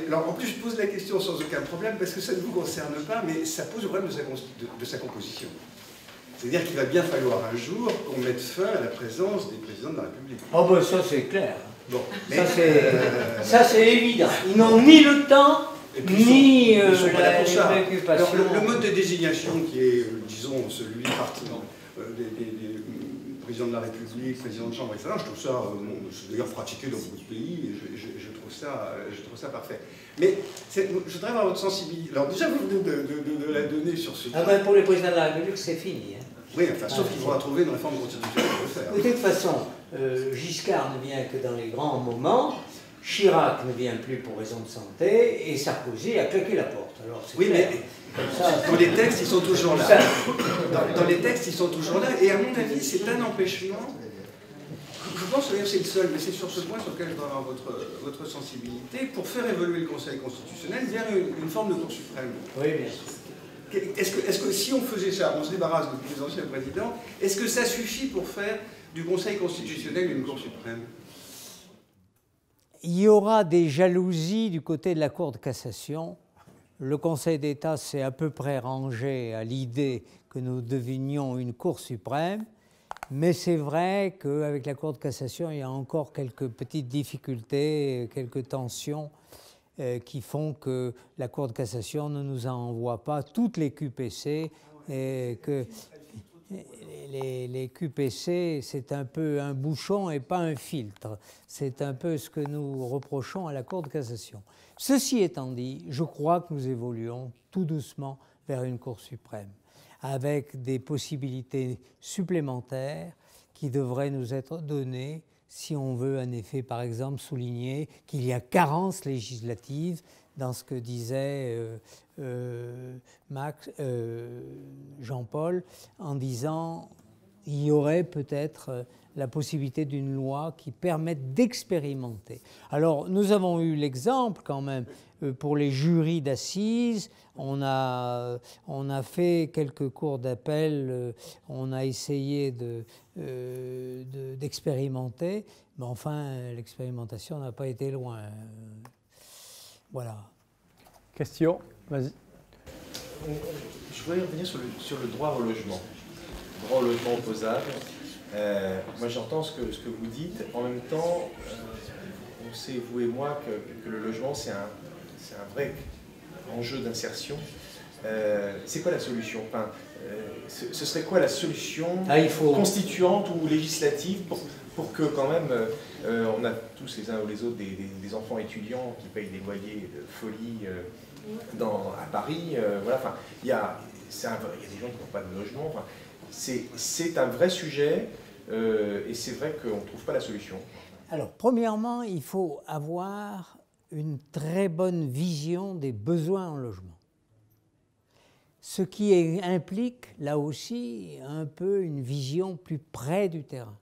alors en plus je pose la question sans aucun problème parce que ça ne vous concerne pas, mais ça pose le problème de sa composition. C'est-à-dire qu'il va bien falloir un jour qu'on mette fin à la présence des présidents de la République. Oh ben ça c'est clair. Bon, mais, Ça, c'est évident. Ils n'ont ni le temps, ni ils sont pas là pour les ça. préoccupations. Alors, le mode de désignation qui est, disons, celui des présidents de la République, présidents de chambre, etc., je trouve ça, c'est d'ailleurs pratiqué dans beaucoup de pays, et je trouve ça parfait. Mais je voudrais avoir votre sensibilité. Alors déjà, vous venez de la donner sur ce... Ah ben, pour les présidents de la République, c'est fini. Hein. Oui, enfin, sauf qu'il faudra trouver une réforme constitutionnelle pour le faire. De toute façon, Giscard ne vient que dans les grands moments, Chirac ne vient plus pour raison de santé, et Sarkozy a claqué la porte. Alors, oui, clair. mais comme ça, dans les textes, ils sont toujours là. Dans les textes, ils sont toujours là, et à mon avis, c'est un empêchement. Je pense d'ailleurs c'est le seul, mais c'est sur ce point sur lequel je dois avoir votre sensibilité, pour faire évoluer le Conseil constitutionnel vers une forme de Cour suprême. Oui, bien sûr. Est-ce que si on faisait ça, on se débarrasse de tous les anciens présidents, est-ce que ça suffit pour faire du Conseil constitutionnel une Cour suprême? Il y aura des jalousies du côté de la Cour de cassation. Le Conseil d'État s'est à peu près rangé à l'idée que nous devenions une Cour suprême, mais c'est vrai qu'avec la Cour de cassation, il y a encore quelques petites difficultés, quelques tensions qui font que la Cour de cassation ne nous envoie pas toutes les QPC et que les QPC, c'est un peu un bouchon et pas un filtre. C'est un peu ce que nous reprochons à la Cour de cassation. Ceci étant dit, je crois que nous évoluons tout doucement vers une Cour suprême, avec des possibilités supplémentaires qui devraient nous être données si on veut en effet, par exemple, souligner qu'il y a carence législative dans ce que disait Jean-Paul, en disant il y aurait peut-être la possibilité d'une loi qui permette d'expérimenter. Alors, nous avons eu l'exemple quand même pour les jurys d'assises. On a fait quelques cours d'appel, on a essayé d'expérimenter, mais enfin, l'expérimentation n'a pas été loin. Voilà. Question, vas-y. Je voudrais revenir sur le droit au logement. Droit au logement opposable. Moi, j'entends ce que vous dites. En même temps, on sait, vous et moi, que le logement, c'est un vrai enjeu d'insertion. C'est quoi la solution? Enfin, ce serait quoi la solution constituante ou législative pour que quand même on a tous les uns ou les autres des enfants étudiants qui payent des loyers de folie à Paris, voilà, enfin, il y a des gens qui n'ont pas de logement, enfin, c'est un vrai sujet et c'est vrai qu'on ne trouve pas la solution. Alors, premièrement, il faut avoir une très bonne vision des besoins en logement. Ce qui implique, là aussi, un peu une vision plus près du terrain.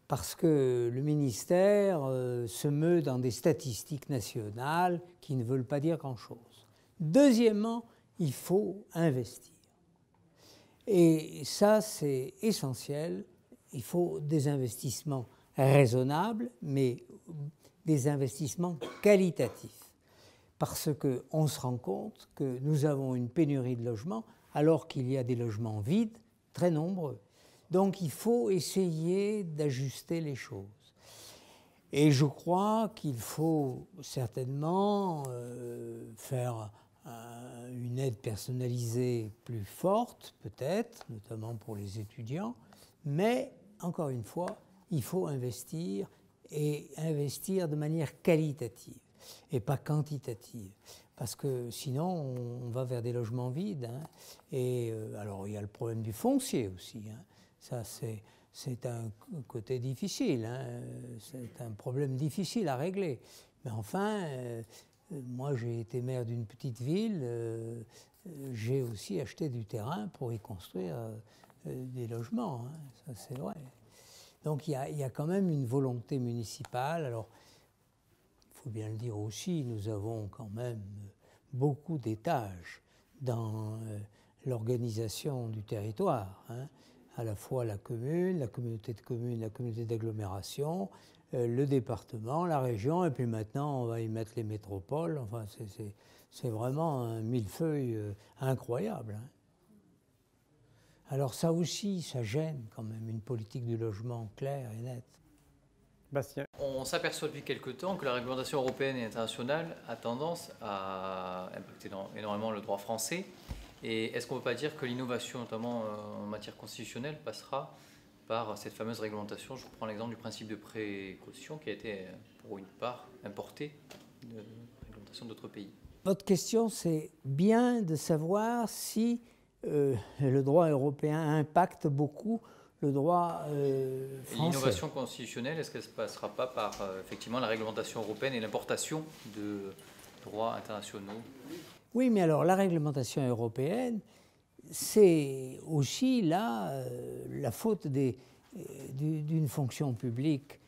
Parce que le ministère se meut dans des statistiques nationales qui ne veulent pas dire grand-chose. Deuxièmement, il faut investir. Et ça, c'est essentiel. Il faut des investissements raisonnables, mais des investissements qualitatifs. Parce qu'on se rend compte que nous avons une pénurie de logements, alors qu'il y a des logements vides, très nombreux. Donc il faut essayer d'ajuster les choses. Et je crois qu'il faut certainement faire une aide personnalisée plus forte, peut-être, notamment pour les étudiants, mais encore une fois, il faut investir et investir de manière qualitative et pas quantitative, parce que sinon on va vers des logements vides. Hein. Et alors il y a le problème du foncier aussi. Hein. Ça c'est un côté difficile, hein. C'est un problème difficile à régler. Mais enfin, moi j'ai été maire d'une petite ville, j'ai aussi acheté du terrain pour y construire des logements. Hein. Ça c'est vrai. Donc il y a quand même une volonté municipale. Alors, il faut bien le dire aussi, nous avons quand même beaucoup d'étages dans l'organisation du territoire. Hein. À la fois la commune, la communauté de communes, la communauté d'agglomération, le département, la région, et puis maintenant on va y mettre les métropoles. Enfin, c'est vraiment un millefeuille incroyable. Hein. Alors ça aussi, ça gêne quand même une politique du logement claire et nette. Bastien. On s'aperçoit depuis quelque temps que la réglementation européenne et internationale a tendance à impacter énormément le droit français. Et est-ce qu'on ne peut pas dire que l'innovation, notamment en matière constitutionnelle, passera par cette fameuse réglementation? Je prends l'exemple du principe de précaution qui a été, pour une part, importé de réglementation d'autres pays. Votre question, c'est bien de savoir si le droit européen impacte beaucoup le droit français. L'innovation constitutionnelle, est-ce qu'elle ne passera pas par effectivement la réglementation européenne et l'importation de droits internationaux? Oui, mais alors la réglementation européenne, c'est aussi là la faute d'une fonction publique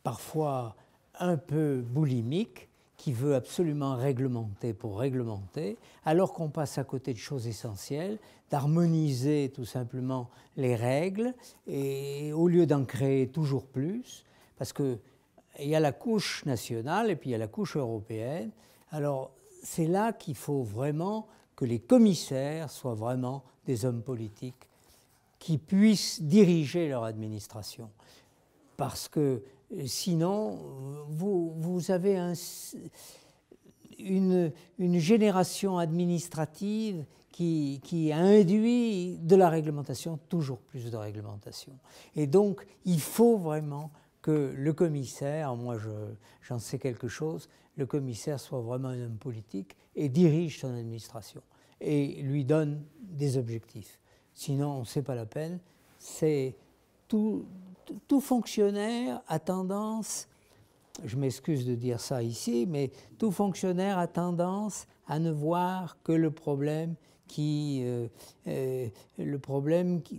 parfois un peu boulimique, qui veut absolument réglementer pour réglementer, alors qu'on passe à côté de choses essentielles, d'harmoniser tout simplement les règles, et au lieu d'en créer toujours plus, parce qu'il y a la couche nationale et puis il y a la couche européenne. Alors c'est là qu'il faut vraiment que les commissaires soient vraiment des hommes politiques qui puissent diriger leur administration. Parce que sinon, vous avez une génération administrative qui induit de la réglementation, toujours plus de réglementation. Et donc, il faut vraiment que le commissaire, moi j'en sais quelque chose, le commissaire soit vraiment un homme politique et dirige son administration et lui donne des objectifs. Sinon, ce n'est pas la peine. C'est tout fonctionnaire a tendance, je m'excuse de dire ça ici, mais tout fonctionnaire a tendance à ne voir que le problème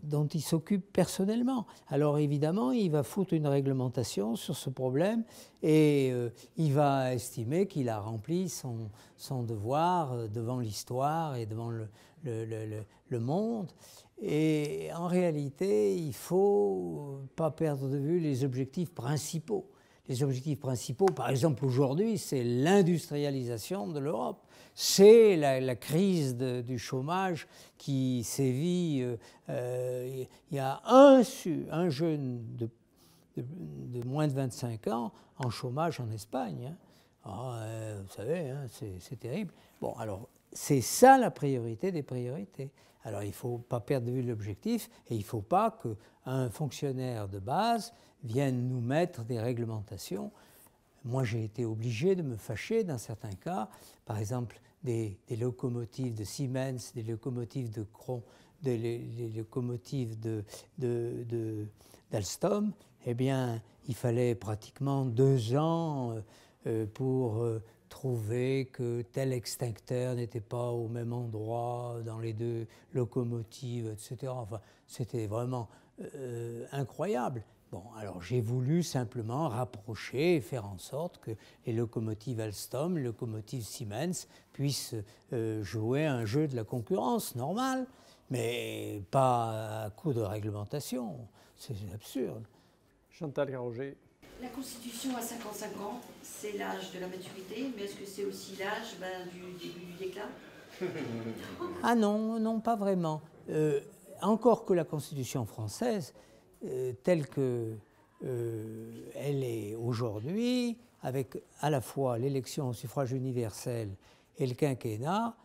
dont il s'occupe personnellement. Alors évidemment, il va foutre une réglementation sur ce problème et il va estimer qu'il a rempli son devoir devant l'histoire et devant le monde. Et en réalité, il ne faut pas perdre de vue les objectifs principaux. Les objectifs principaux, par exemple aujourd'hui, c'est l'industrialisation de l'Europe. C'est la crise du chômage qui sévit. Il y a un jeune de moins de 25 ans en chômage en Espagne. Vous savez, c'est terrible. Bon, alors, c'est ça la priorité des priorités. Alors, il ne faut pas perdre de vue l'objectif et il ne faut pas qu'un fonctionnaire de base vienne nous mettre des réglementations. Moi, j'ai été obligé de me fâcher dans certains cas. Par exemple, des locomotives de Siemens, des locomotives des locomotives d'Alstom. Eh bien, il fallait pratiquement 2 ans pour trouver que tel extincteur n'était pas au même endroit dans les 2 locomotives, etc. Enfin, c'était vraiment incroyable. Bon, alors j'ai voulu simplement rapprocher et faire en sorte que les locomotives Alstom, les locomotives Siemens puissent jouer un jeu de la concurrence normale, mais pas à coup de réglementation. C'est absurde. Chantal Garroger. La Constitution à 55 ans, c'est l'âge de la maturité, mais est-ce que c'est aussi l'âge du début du déclin? Ah non, non, pas vraiment. Encore que la Constitution française, telle qu'elle est aujourd'hui, avec à la fois l'élection au suffrage universel et le quinquennat,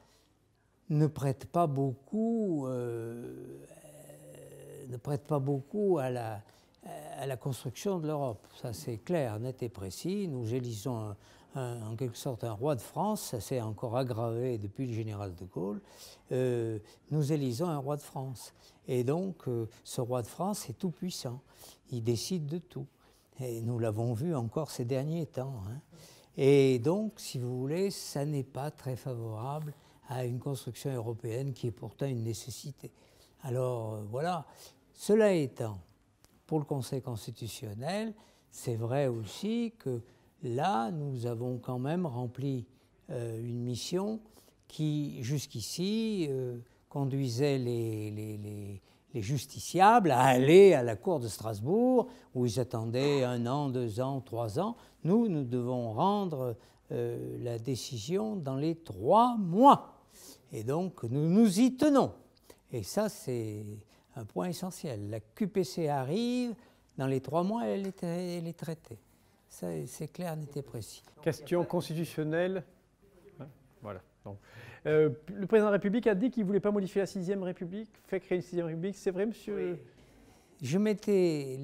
ne prête pas beaucoup à la construction de l'Europe. Ça, c'est clair, net et précis. Nous élisons en quelque sorte un roi de France, ça s'est encore aggravé depuis le général de Gaulle. Nous élisons un roi de France. Et donc, ce roi de France est tout puissant. Il décide de tout. Et nous l'avons vu encore ces derniers temps. Et donc, si vous voulez, ça n'est pas très favorable à une construction européenne qui est pourtant une nécessité. Alors, voilà. Cela étant, pour le Conseil constitutionnel, c'est vrai aussi que là, nous avons quand même rempli une mission qui, jusqu'ici, conduisait les justiciables à aller à la Cour de Strasbourg, où ils attendaient 1 an, 2 ans, 3 ans. Nous devons rendre la décision dans les 3 mois. Et donc, nous nous y tenons. Et ça, c'est un point essentiel. La QPC arrive, dans les 3 mois, elle est traitée. c'est clair, net et précis. Question constitutionnelle. Hein, voilà. Donc, le président de la République a dit qu'il ne voulait pas modifier la 6e République, fait créer une 6e République. C'est vrai, monsieur? Je m'étais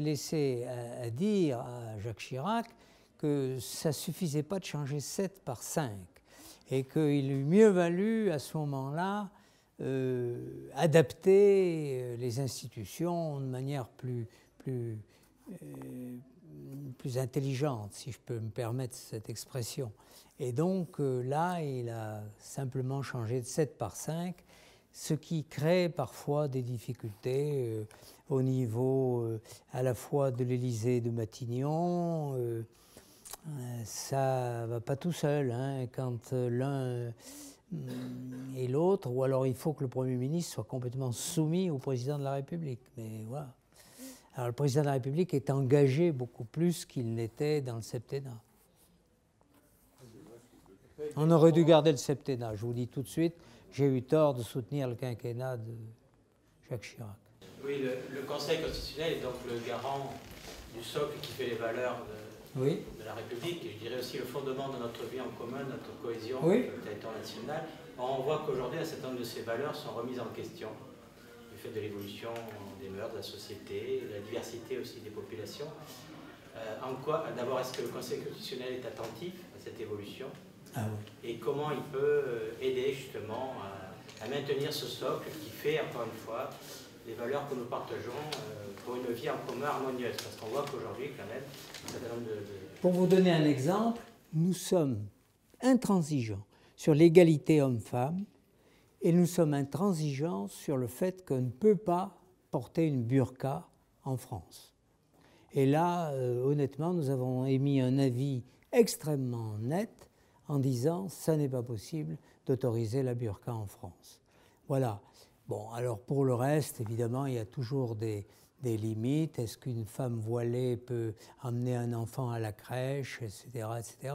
laissé à dire à Jacques Chirac que ça ne suffisait pas de changer 7 par 5 et qu'il eût mieux valu à ce moment-là adapter les institutions de manière plus intelligente, si je peux me permettre cette expression. Et donc là, il a simplement changé de 7 par 5, ce qui crée parfois des difficultés au niveau à la fois de l'Élysée et de Matignon. Ça ne va pas tout seul, hein, quand l'un et l'autre, ou alors il faut que le Premier ministre soit complètement soumis au Président de la République. Mais voilà. Alors le Président de la République est engagé beaucoup plus qu'il n'était dans le septennat. On aurait dû garder le septennat, je vous dis tout de suite. J'ai eu tort de soutenir le quinquennat de Jacques Chirac. Oui, le Conseil constitutionnel est donc le garant du socle qui fait les valeurs de la République, et je dirais aussi le fondement de notre vie en commun, notre cohésion sur le territoire national. On voit qu'aujourd'hui, un certain nombre de ces valeurs sont remises en question, du fait de l'évolution des mœurs, de la société, de la diversité aussi des populations. En quoi, d'abord, est-ce que le Conseil constitutionnel est attentif à cette évolution? Et comment il peut aider justement à maintenir ce socle qui fait, encore une fois, les valeurs que nous partageons pour une vie en commun harmonieuse? Parce qu'on voit qu'aujourd'hui, quand même, un certain nombre Pour vous donner un exemple, nous sommes intransigeants sur l'égalité homme-femme et nous sommes intransigeants sur le fait qu'on ne peut pas porter une burqa en France. Et là, honnêtement, nous avons émis un avis extrêmement net en disant « ça n'est pas possible d'autoriser la burqa en France ». Voilà. Bon, alors pour le reste, évidemment, il y a toujours des limites. Est-ce qu'une femme voilée peut emmener un enfant à la crèche, etc., etc.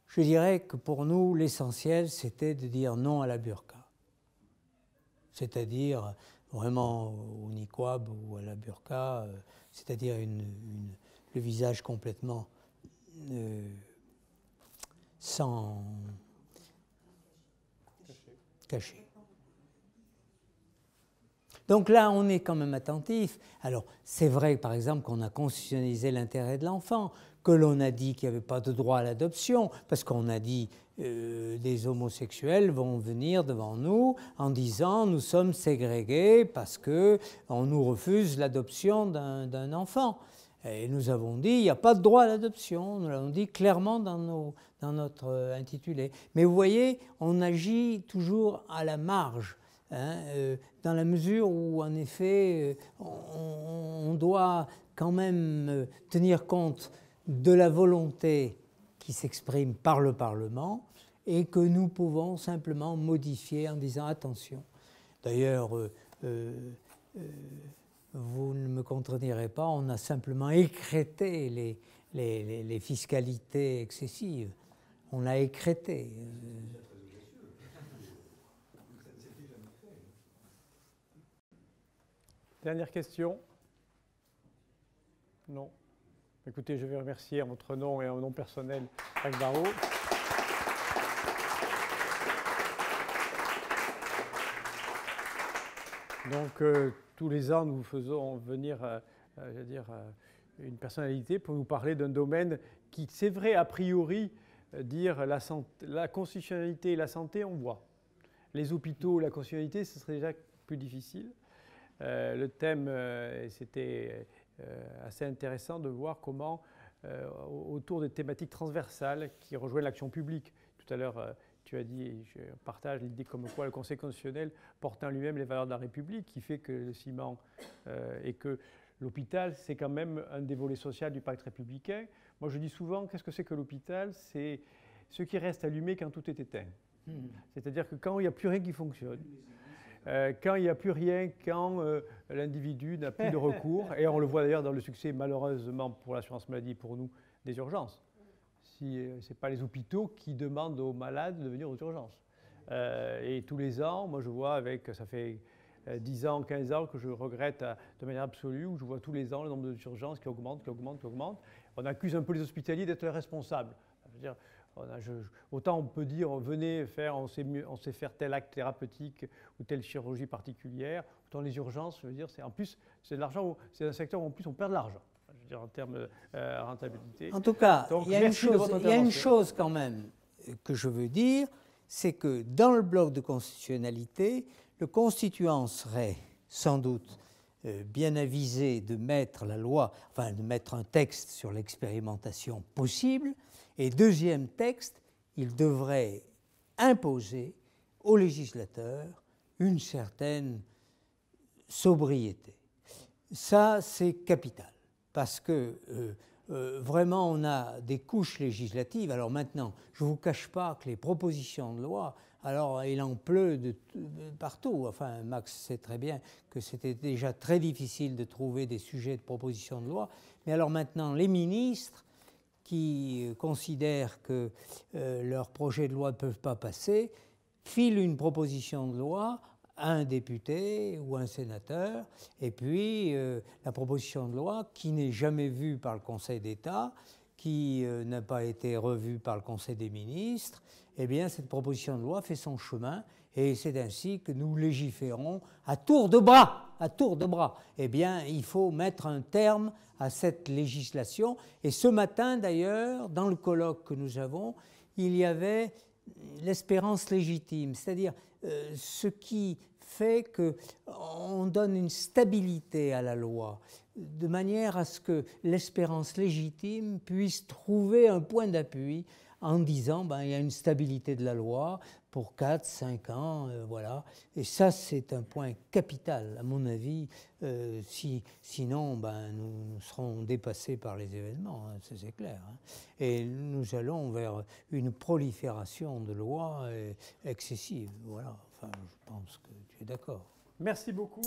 Je dirais que pour nous, l'essentiel, c'était de dire non à la burqa. C'est-à-dire vraiment au niqab ou à la burqa, c'est-à-dire le visage complètement sans caché. Donc là, on est quand même attentif. Alors, c'est vrai, par exemple, qu'on a constitutionnalisé l'intérêt de l'enfant, que l'on a dit qu'il n'y avait pas de droit à l'adoption, parce qu'on a dit des homosexuels vont venir devant nous en disant nous sommes ségrégés parce qu'on nous refuse l'adoption d'un enfant. Et nous avons dit il n'y a pas de droit à l'adoption, nous l'avons dit clairement dans notre intitulé. Mais vous voyez, on agit toujours à la marge. Dans la mesure où, en effet, on doit quand même tenir compte de la volonté qui s'exprime par le Parlement et que nous pouvons simplement modifier en disant attention. D'ailleurs, vous ne me contredirez pas, on a simplement écrêté les fiscalités excessives. On l'a écrêté. Dernière question? Non. Écoutez, je vais remercier en votre nom et en nom personnel Jacques Barrot. Donc, tous les ans, nous faisons venir une personnalité pour nous parler d'un domaine qui, c'est vrai, a priori, dire la constitutionnalité et la santé, on voit. Les hôpitaux, la constitutionnalité, ce serait déjà plus difficile. Le thème, c'était assez intéressant de voir comment, autour des thématiques transversales qui rejoignent l'action publique, tout à l'heure, tu as dit, et je partage l'idée comme quoi le Conseil constitutionnel porte en lui-même les valeurs de la République, qui fait que le ciment et que l'hôpital, c'est quand même un des volets sociaux du pacte républicain. Moi, je dis souvent, qu'est-ce que c'est que l'hôpital? C'est ce qui reste allumé quand tout est éteint. C'est-à-dire que quand il n'y a plus rien qui fonctionne, quand il n'y a plus rien, quand l'individu n'a plus de recours, et on le voit d'ailleurs dans le succès, malheureusement, pour l'assurance maladie, pour nous, des urgences. Si ce n'est pas les hôpitaux qui demandent aux malades de venir aux urgences. Et tous les ans, moi je vois ça fait 10 ans, 15 ans que je regrette de manière absolue, où je vois tous les ans le nombre d'urgences qui augmente, qui augmente, qui augmente. On accuse un peu les hospitaliers d'être responsables. Je veux dire, autant on peut dire, venez faire, on sait faire tel acte thérapeutique ou telle chirurgie particulière, autant les urgences, je veux dire, en plus, c'est de l'argent, c'est un secteur où en plus on perd de l'argent, je veux dire, en termes de rentabilité. En tout cas, donc, il y a une chose quand même que je veux dire, c'est que dans le bloc de constitutionnalité, le constituant serait sans doute bien avisé de mettre la loi, enfin de mettre un texte sur l'expérimentation possible, et deuxième texte, il devrait imposer au législateur une certaine sobriété. Ça, c'est capital, parce que vraiment, on a des couches législatives. Alors maintenant, je ne vous cache pas que les propositions de loi, alors il en pleut de partout. Enfin, Max sait très bien que c'était déjà très difficile de trouver des sujets de propositions de loi. Mais alors maintenant, les ministres qui considèrent que leurs projets de loi ne peuvent pas passer, filent une proposition de loi à un député ou un sénateur, et puis la proposition de loi qui n'est jamais vue par le Conseil d'État, qui n'a pas été revue par le Conseil des ministres, eh bien cette proposition de loi fait son chemin, et c'est ainsi que nous légiférons à tour de bras, à tour de bras. Eh bien, il faut mettre un terme à cette législation, et ce matin d'ailleurs, dans le colloque que nous avons, il y avait l'espérance légitime, c'est-à-dire ce qui fait qu'on donne une stabilité à la loi, de manière à ce que l'espérance légitime puisse trouver un point d'appui en disant il y a une stabilité de la loi pour 4, 5 ans, voilà. Et ça, c'est un point capital, à mon avis. Sinon, nous serons dépassés par les événements, hein, c'est clair. Hein. Et nous allons vers une prolifération de lois excessive. Voilà. Enfin, je pense que tu es d'accord. Merci beaucoup.